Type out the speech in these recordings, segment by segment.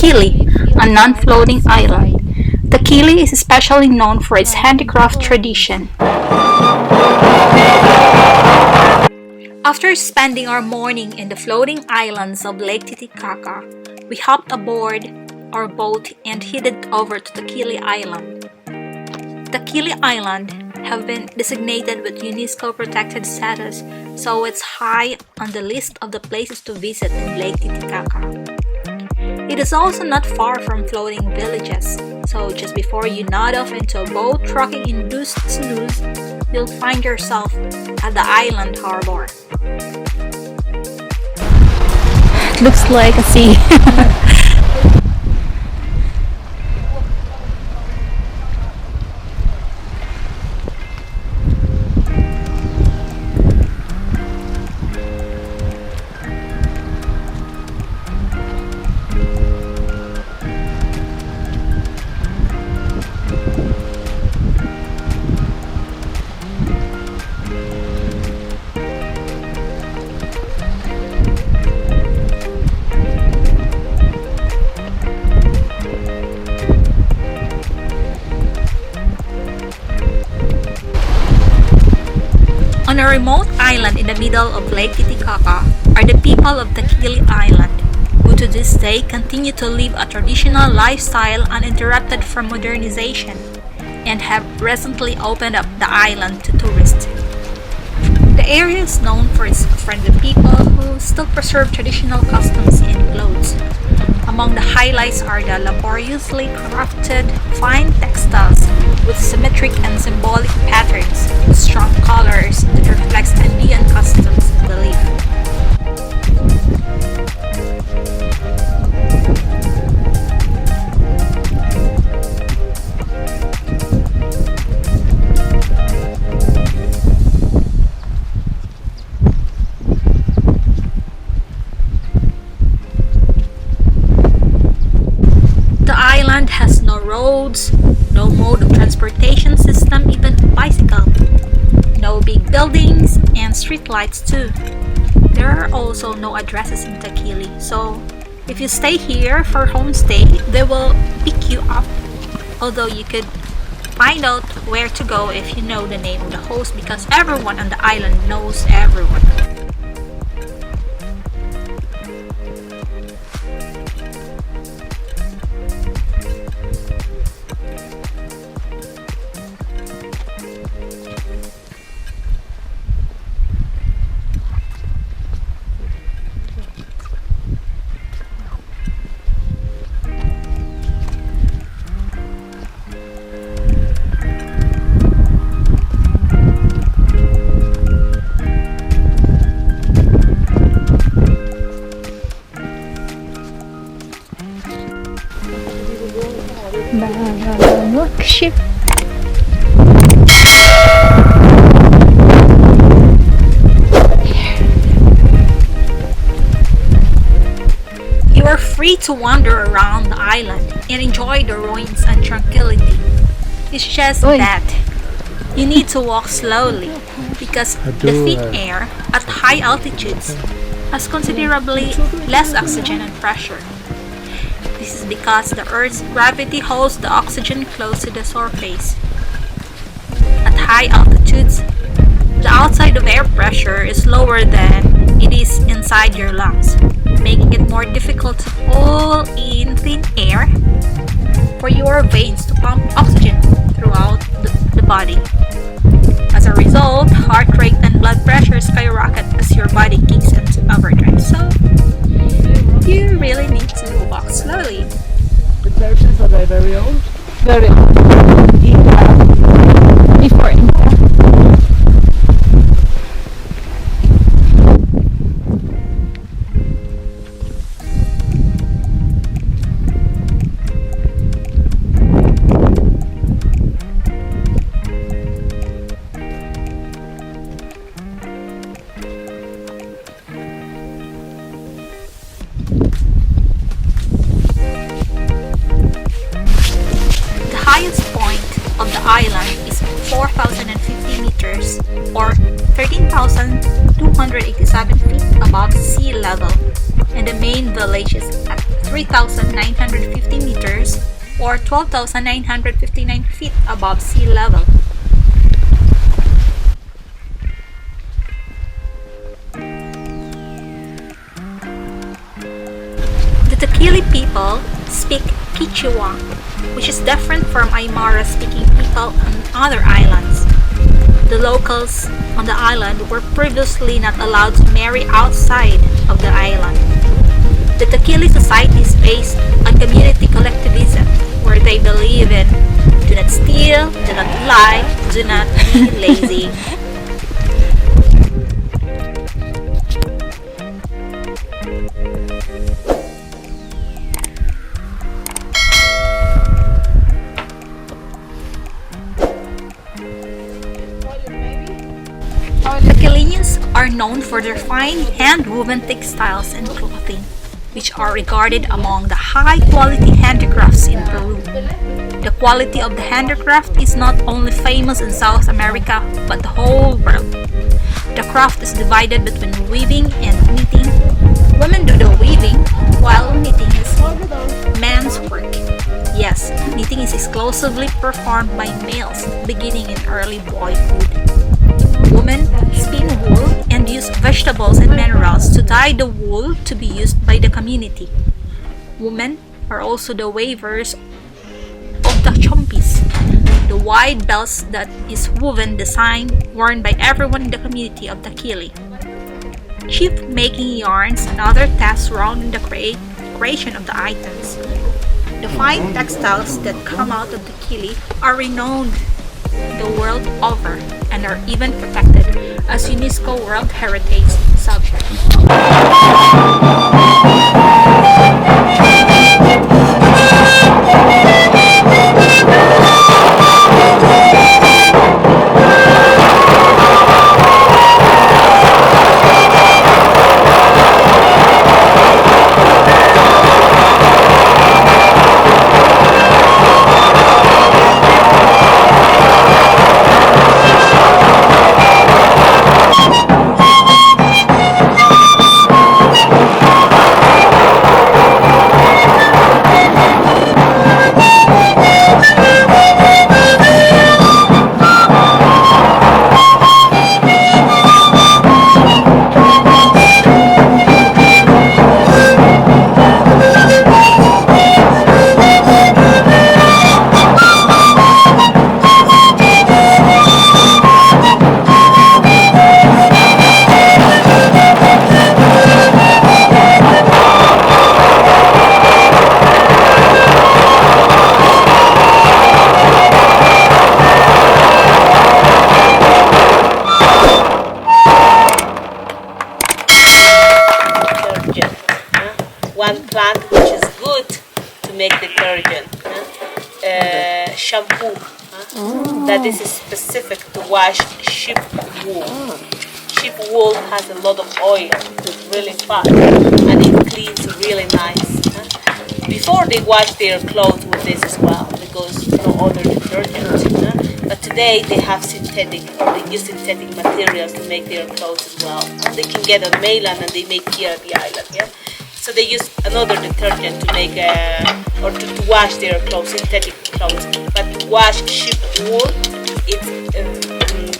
Taquile, a non-floating island. Taquile is especially known for its handicraft tradition. After spending our morning in the floating islands of Lake Titicaca, we hopped aboard our boat and headed over to Taquile Island. Taquile Island have been designated with UNESCO protected status, so it's high on the list of the places to visit in Lake Titicaca. It is also not far from floating villages, so just before you nod off into a boat rocking induced snooze, you'll find yourself at the island harbor. It looks like a sea. On a remote island in the middle of Lake Titicaca are the people of Taquile Island, who to this day continue to live a traditional lifestyle uninterrupted from modernization, and have recently opened up the island to tourists. The area is known for its friendly people who still preserve traditional customs and clothes. Among the highlights are the laboriously crafted fine textiles with symmetric and symbolic patterns and strong colors that reflects Andean customs and belief. The island has no roads, no mode of transportation system, even bicycle, no big buildings, and streetlights too. There are also no addresses in Taquile, so if you stay here for homestay, they will pick you up. Although you could find out where to go if you know the name of the host, because everyone on the island knows everyone. Look, ship. You are free to wander around the island and enjoy the ruins and tranquility. It's just that you need to walk slowly because the thick air at high altitudes has considerably less oxygen and pressure. This is because the Earth's gravity holds the oxygen close to the surface. At high altitudes, the outside of air pressure is lower than it is inside your lungs, making it more difficult to pull in thin air for your veins to pump oxygen throughout the body. As a result, heart rate and blood pressure skyrocket as your body kicks into overdrive. So, you really need to walk slowly. The churches, are they very old? Very old. Before Inca. island is 4,050 meters or 13,287 feet above sea level, and the main village is at 3,950 meters or 12,959 feet above sea level. The Taquile people speak Quechua, which is different from Aymara speaking people on other islands. The locals on the island were previously not allowed to marry outside of the island. The Taquile society is based on community collectivism, where they believe in do not steal, do not lie, do not be lazy. Taquileños are known for their fine hand-woven textiles and clothing, which are regarded among the high-quality handicrafts in Peru. The quality of the handicraft is not only famous in South America, but the whole world. The craft is divided between weaving and knitting. Women do the weaving, while knitting is men's work. Yes, knitting is exclusively performed by males beginning in early boyhood. Women spin wool and use vegetables and minerals to dye the wool to be used by the community. Women are also the weavers of the chompis, the wide belts that is woven design worn by everyone in the community of Taquile. Sheep making yarns and other tasks surrounding the creation of the items. The fine textiles that come out of Taquile are renowned the world over and are even protected as UNESCO World Heritage subjects. One plant which is good to make detergent, shampoo, that is specific to wash sheep wool. Sheep wool has a lot of oil, it's really fat, and it cleans really nice. Before they wash their clothes with this as well, because no other detergent. But today they have synthetic, or they use synthetic materials to make their clothes as well. And they can get on mainland and they make here at the island. Yeah. So they use another detergent to make or to wash their clothes, synthetic clothes. But to wash sheep wool,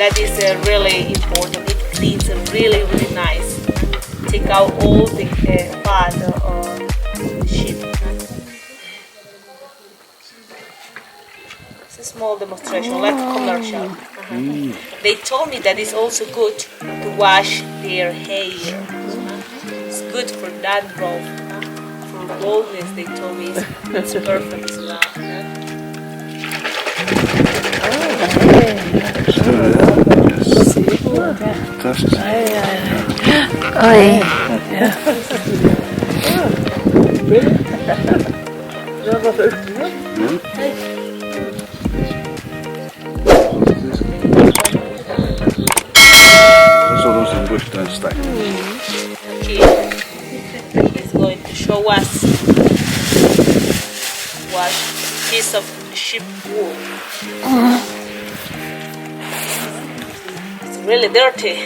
that is really important. It cleans really, really nice. Take out all the fat of the sheep. It's a small demonstration, like commercial. They told me that it's also good to wash their hair. It's good for dandruff, for baldness. They told me it's perfect as well. He's going to show us what piece of sheep wool. It's really dirty.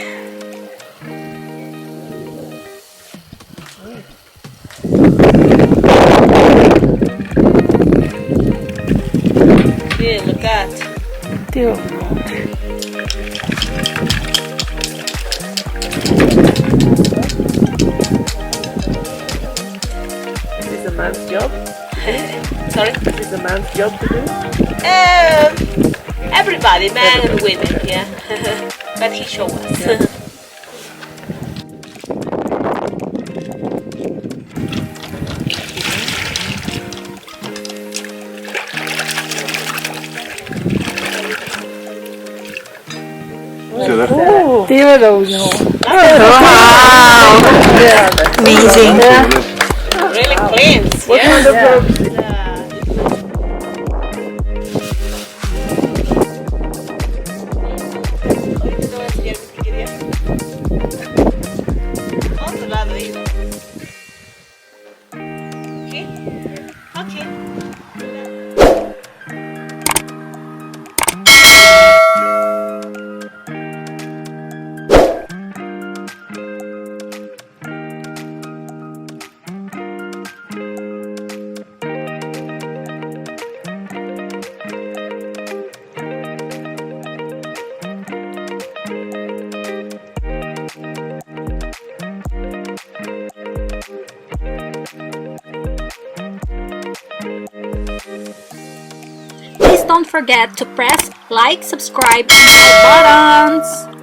Yeah, look at. Is this a man's job? Sorry? Is this a man's job to do? Everybody, men and women, yeah. But he showed us. Amazing. Really cleans. What kind of ropes? Please don't forget to press like, subscribe, and bell buttons.